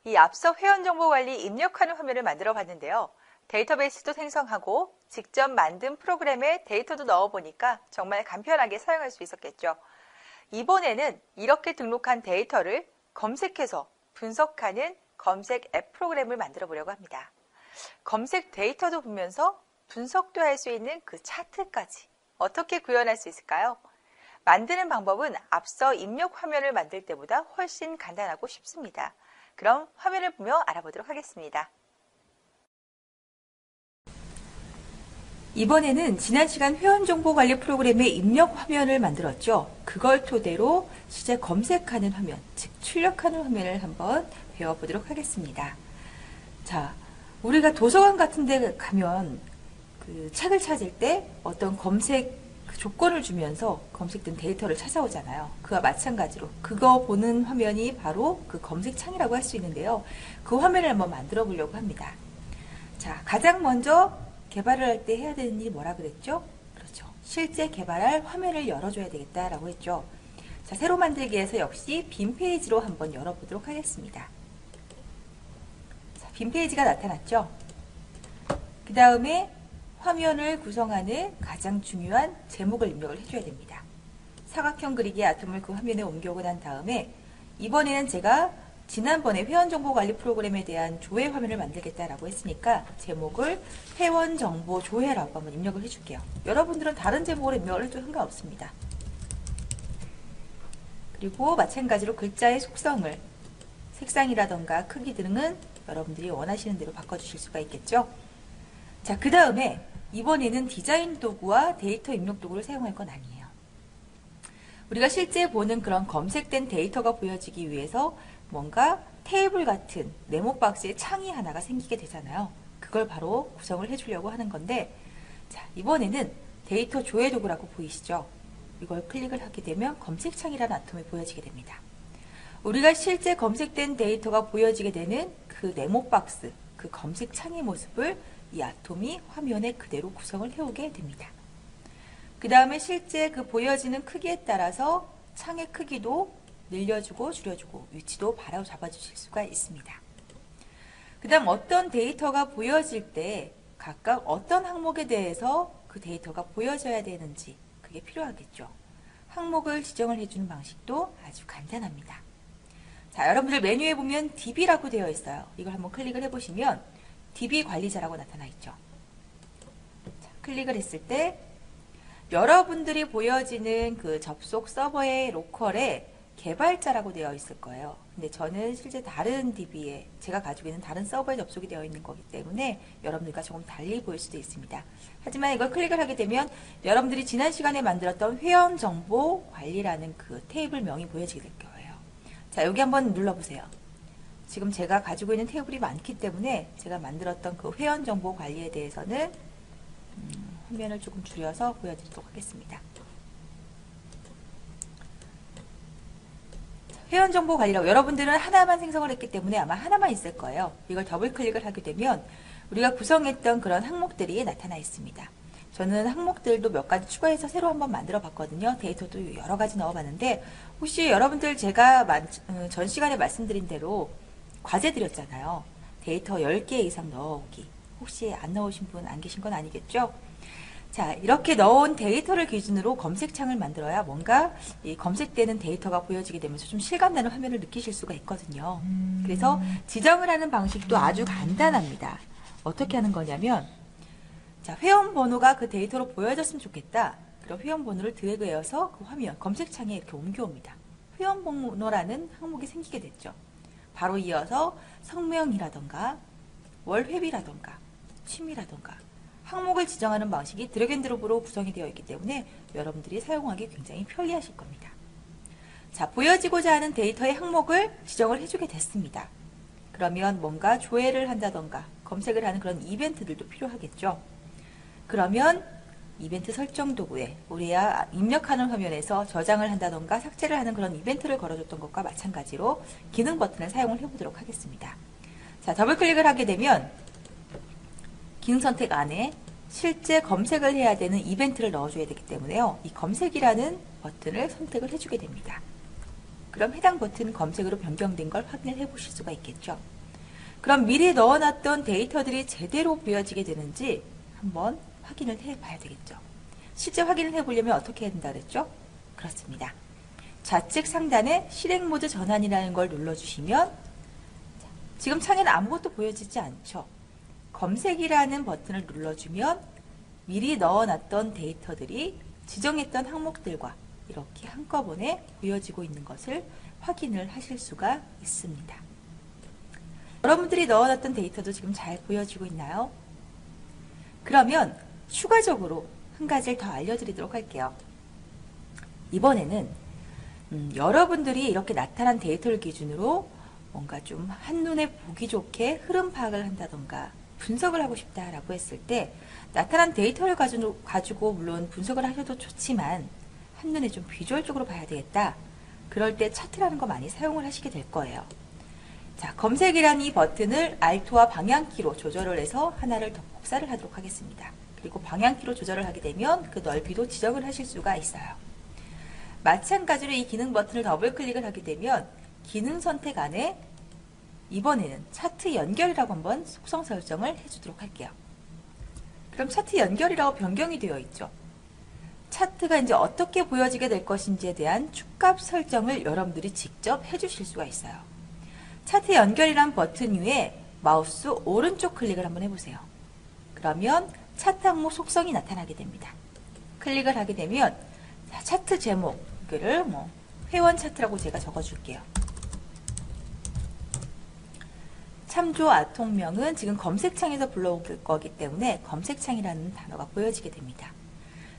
이 앞서 회원정보관리 입력하는 화면을 만들어 봤는데요. 데이터베이스도 생성하고 직접 만든 프로그램에 데이터도 넣어보니까 정말 간편하게 사용할 수 있었겠죠. 이번에는 이렇게 등록한 데이터를 검색해서 분석하는 검색 앱 프로그램을 만들어 보려고 합니다. 검색 데이터도 보면서 분석도 할 수 있는 그 차트까지 어떻게 구현할 수 있을까요? 만드는 방법은 앞서 입력 화면을 만들 때보다 훨씬 간단하고 쉽습니다. 그럼 화면을 보며 알아보도록 하겠습니다. 이번에는 지난 시간 회원정보관리 프로그램의 입력 화면을 만들었죠. 그걸 토대로 실제 검색하는 화면, 즉 출력하는 화면을 한번 배워보도록 하겠습니다. 자, 우리가 도서관 같은 데 가면 그 책을 찾을 때 어떤 검색 조건을 주면서 검색된 데이터를 찾아오잖아요. 그와 마찬가지로 그거 보는 화면이 바로 그 검색창이라고 할 수 있는데요. 그 화면을 한번 만들어 보려고 합니다. 자, 가장 먼저 개발을 할 때 해야 되는 일이 뭐라 그랬죠? 그렇죠. 실제 개발할 화면을 열어줘야 되겠다라고 했죠. 자, 새로 만들기에서 역시 빈 페이지로 한번 열어보도록 하겠습니다. 자, 빈 페이지가 나타났죠? 그 다음에 화면을 구성하는 가장 중요한 제목을 입력을 해줘야 됩니다. 사각형 그리기의 아톰을 그 화면에 옮겨오고 난 다음에 이번에는 제가 지난번에 회원정보관리 프로그램에 대한 조회 화면을 만들겠다라고 했으니까 제목을 회원정보 조회라고 한번 입력을 해줄게요. 여러분들은 다른 제목으로 입력을 해도 상관없습니다. 그리고 마찬가지로 글자의 속성을 색상이라던가 크기 등은 여러분들이 원하시는 대로 바꿔주실 수가 있겠죠. 자, 그 다음에 이번에는 디자인 도구와 데이터 입력 도구를 사용할 건 아니에요. 우리가 실제 보는 그런 검색된 데이터가 보여지기 위해서 뭔가 테이블 같은 네모 박스에 창이 하나가 생기게 되잖아요. 그걸 바로 구성을 해주려고 하는 건데, 자, 이번에는 데이터 조회 도구라고 보이시죠? 이걸 클릭을 하게 되면 검색창이라는 아톰이 보여지게 됩니다. 우리가 실제 검색된 데이터가 보여지게 되는 그 네모 박스, 그 검색창의 모습을 이 아톰이 화면에 그대로 구성을 해오게 됩니다. 그 다음에 실제 그 보여지는 크기에 따라서 창의 크기도 늘려주고 줄여주고 위치도 바로 잡아주실 수가 있습니다. 그 다음 어떤 데이터가 보여질 때 각각 어떤 항목에 대해서 그 데이터가 보여져야 되는지 그게 필요하겠죠. 항목을 지정을 해주는 방식도 아주 간단합니다. 자, 여러분들 메뉴에 보면 DB라고 되어 있어요. 이걸 한번 클릭을 해보시면 DB 관리자라고 나타나 있죠. 자, 클릭을 했을 때 여러분들이 보여지는 그 접속 서버의 로컬에 개발자라고 되어 있을 거예요. 근데 저는 실제 다른 DB에 제가 가지고 있는 다른 서버에 접속이 되어 있는 거기 때문에 여러분들과 조금 달리 보일 수도 있습니다. 하지만 이걸 클릭을 하게 되면 여러분들이 지난 시간에 만들었던 회원정보관리라는 그 테이블명이 보여지게 될 거예요. 자, 여기 한번 눌러보세요. 지금 제가 가지고 있는 테이블이 많기 때문에 제가 만들었던 그 회원정보 관리에 대해서는 화면을 조금 줄여서 보여드리도록 하겠습니다. 회원정보 관리라고 여러분들은 하나만 생성을 했기 때문에 아마 하나만 있을 거예요. 이걸 더블 클릭을 하게 되면 우리가 구성했던 그런 항목들이 나타나 있습니다. 저는 항목들도 몇 가지 추가해서 새로 한번 만들어 봤거든요. 데이터도 여러 가지 넣어 봤는데 혹시 여러분들 제가 전 시간에 말씀드린 대로 과제 드렸잖아요. 데이터 10개 이상 넣어오기. 혹시 안 넣으신 분 안 계신 건 아니겠죠? 자, 이렇게 넣은 데이터를 기준으로 검색창을 만들어야 뭔가 이 검색되는 데이터가 보여지게 되면서 좀 실감나는 화면을 느끼실 수가 있거든요. 그래서 지정을 하는 방식도 아주 간단합니다. 어떻게 하는 거냐면, 자, 회원 번호가 그 데이터로 보여졌으면 좋겠다. 그럼 회원 번호를 드래그해서 그 화면, 검색창에 이렇게 옮겨옵니다. 회원 번호라는 항목이 생기게 됐죠. 바로 이어서 성명이라던가 월회비라던가 취미라던가 항목을 지정하는 방식이 드래그앤드롭으로 구성이 되어 있기 때문에 여러분들이 사용하기 굉장히 편리하실 겁니다. 자, 보여지고자 하는 데이터의 항목을 지정을 해주게 됐습니다. 그러면 뭔가 조회를 한다던가 검색을 하는 그런 이벤트들도 필요하겠죠. 그러면 이벤트 설정 도구에 우리가 입력하는 화면에서 저장을 한다던가 삭제를 하는 그런 이벤트를 걸어줬던 것과 마찬가지로 기능 버튼을 사용을 해보도록 하겠습니다. 자, 더블 클릭을 하게 되면 기능 선택 안에 실제 검색을 해야 되는 이벤트를 넣어줘야 되기 때문에요. 이 검색이라는 버튼을 선택을 해주게 됩니다. 그럼 해당 버튼 검색으로 변경된 걸 확인을 해보실 수가 있겠죠. 그럼 미리 넣어놨던 데이터들이 제대로 보여지게 되는지 한번 확인을 해봐야 되겠죠. 실제 확인을 해보려면 어떻게 해야 된다 그랬죠? 그렇습니다. 좌측 상단에 실행 모드 전환이라는 걸 눌러주시면 지금 창에는 아무것도 보여지지 않죠. 검색이라는 버튼을 눌러주면 미리 넣어놨던 데이터들이 지정했던 항목들과 이렇게 한꺼번에 보여지고 있는 것을 확인을 하실 수가 있습니다. 여러분들이 넣어놨던 데이터도 지금 잘 보여지고 있나요? 그러면 추가적으로 한 가지를 더 알려드리도록 할게요. 이번에는 여러분들이 이렇게 나타난 데이터를 기준으로 뭔가 좀 한눈에 보기 좋게 흐름 파악을 한다던가 분석을 하고 싶다라고 했을 때 나타난 데이터를 가지고 물론 분석을 하셔도 좋지만 한눈에 좀 비주얼적으로 봐야 되겠다. 그럴 때 차트라는 거 많이 사용을 하시게 될 거예요. 자, 검색이라는 이 버튼을 Alt와 방향키로 조절을 해서 하나를 더 복사를 하도록 하겠습니다. 그리고 방향키로 조절을 하게 되면 그 넓이도 지정을 하실 수가 있어요. 마찬가지로 이 기능 버튼을 더블 클릭을 하게 되면 기능 선택 안에 이번에는 차트 연결이라고 한번 속성 설정을 해주도록 할게요. 그럼 차트 연결이라고 변경이 되어 있죠. 차트가 이제 어떻게 보여지게 될 것인지에 대한 축값 설정을 여러분들이 직접 해주실 수가 있어요. 차트 연결이란 버튼 위에 마우스 오른쪽 클릭을 한번 해보세요. 그러면 차트 항목 속성이 나타나게 됩니다. 클릭을 하게 되면 차트 제목을 회원 차트라고 제가 적어줄게요. 참조 아통명은 지금 검색창에서 불러올 거기 때문에 검색창이라는 단어가 보여지게 됩니다.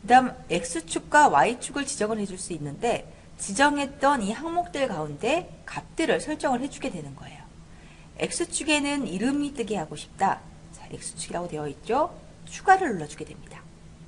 그 다음 X축과 Y축을 지정을 해줄 수 있는데 지정했던 이 항목들 가운데 값들을 설정을 해주게 되는 거예요. X축에는 이름이 뜨게 하고 싶다. 자, X축이라고 되어 있죠. 추가를 눌러주게 됩니다.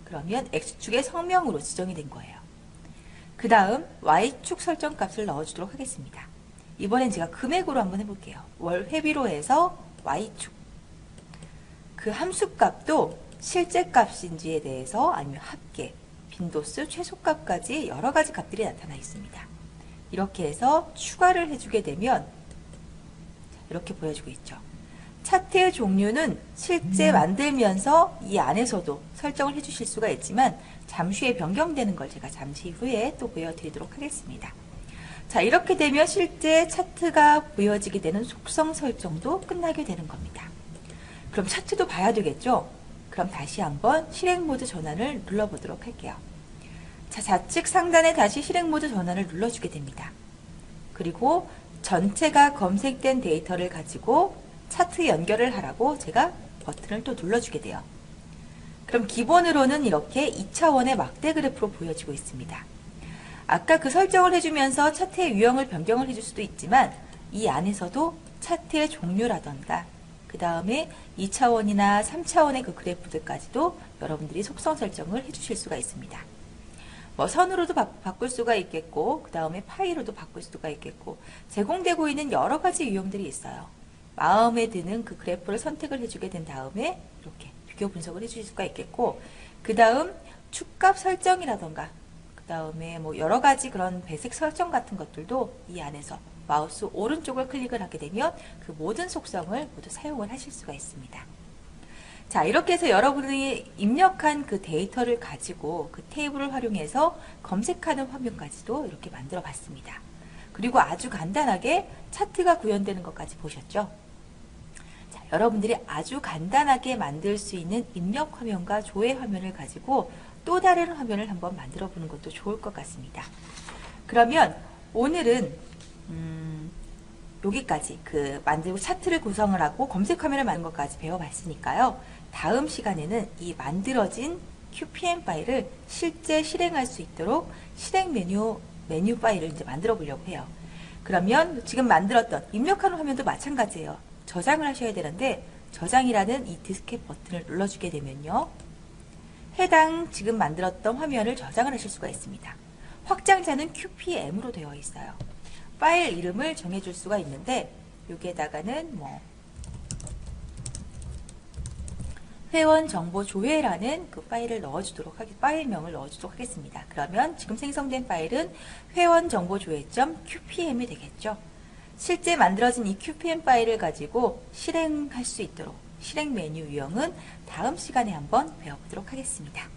그러면 X축의 성명으로 지정이 된 거예요. 그 다음 Y축 설정 값을 넣어주도록 하겠습니다. 이번엔 제가 금액으로 한번 해볼게요. 월 회비로 해서 Y축. 그 함수 값도 실제 값인지에 대해서 아니면 합계, 빈도수, 최소값까지 여러 가지 값들이 나타나 있습니다. 이렇게 해서 추가를 해주게 되면 이렇게 보여지고 있죠. 차트의 종류는 실제 만들면서 이 안에서도 설정을 해주실 수가 있지만 잠시 후에 변경되는 걸 제가 잠시 후에 또 보여드리도록 하겠습니다. 자, 이렇게 되면 실제 차트가 보여지게 되는 속성 설정도 끝나게 되는 겁니다. 그럼 차트도 봐야 되겠죠? 그럼 다시 한번 실행 모드 전환을 눌러보도록 할게요. 자, 좌측 상단에 다시 실행 모드 전환을 눌러주게 됩니다. 그리고 전체가 검색된 데이터를 가지고 차트 연결을 하라고 제가 버튼을 또 눌러주게 돼요. 그럼 기본으로는 이렇게 2차원의 막대 그래프로 보여지고 있습니다. 아까 그 설정을 해주면서 차트의 유형을 변경을 해줄 수도 있지만 이 안에서도 차트의 종류라던가 그 다음에 2차원이나 3차원의 그 그래프들까지도 여러분들이 속성 설정을 해주실 수가 있습니다. 뭐 선으로도 바꿀 수가 있겠고 그 다음에 파이로도 바꿀 수가 있겠고 제공되고 있는 여러 가지 유형들이 있어요. 마음에 드는 그 그래프를 선택을 해주게 된 다음에 이렇게 비교 분석을 해주실 수가 있겠고 그 다음 축값 설정이라던가 그 다음에 뭐 여러 가지 그런 배색 설정 같은 것들도 이 안에서 마우스 오른쪽을 클릭을 하게 되면 그 모든 속성을 모두 사용을 하실 수가 있습니다. 자, 이렇게 해서 여러분이 입력한 그 데이터를 가지고 그 테이블을 활용해서 검색하는 화면까지도 이렇게 만들어 봤습니다. 그리고 아주 간단하게 차트가 구현되는 것까지 보셨죠? 자, 여러분들이 아주 간단하게 만들 수 있는 입력 화면과 조회 화면을 가지고 또 다른 화면을 한번 만들어 보는 것도 좋을 것 같습니다. 그러면 오늘은 여기까지 만들고 차트를 구성을 하고 검색 화면을 만든 것까지 배워봤으니까요. 다음 시간에는 이 만들어진 QPM 파일을 실제 실행할 수 있도록 실행 메뉴 파일을 이제 만들어 보려고 해요. 그러면 지금 만들었던 입력하는 화면도 마찬가지예요. 저장을 하셔야 되는데 저장이라는 이 디스켓 버튼을 눌러주게 되면요. 해당 지금 만들었던 화면을 저장을 하실 수가 있습니다. 확장자는 QPM으로 되어 있어요. 파일 이름을 정해줄 수가 있는데 여기에다가는 회원 정보 조회라는 그 파일을 넣어주도록 파일명을 넣어주도록 하겠습니다. 그러면 지금 생성된 파일은 회원 정보 조회.qpm이 되겠죠. 실제 만들어진 이 QPM 파일을 가지고 실행할 수 있도록 실행 메뉴 유형은 다음 시간에 한번 배워보도록 하겠습니다.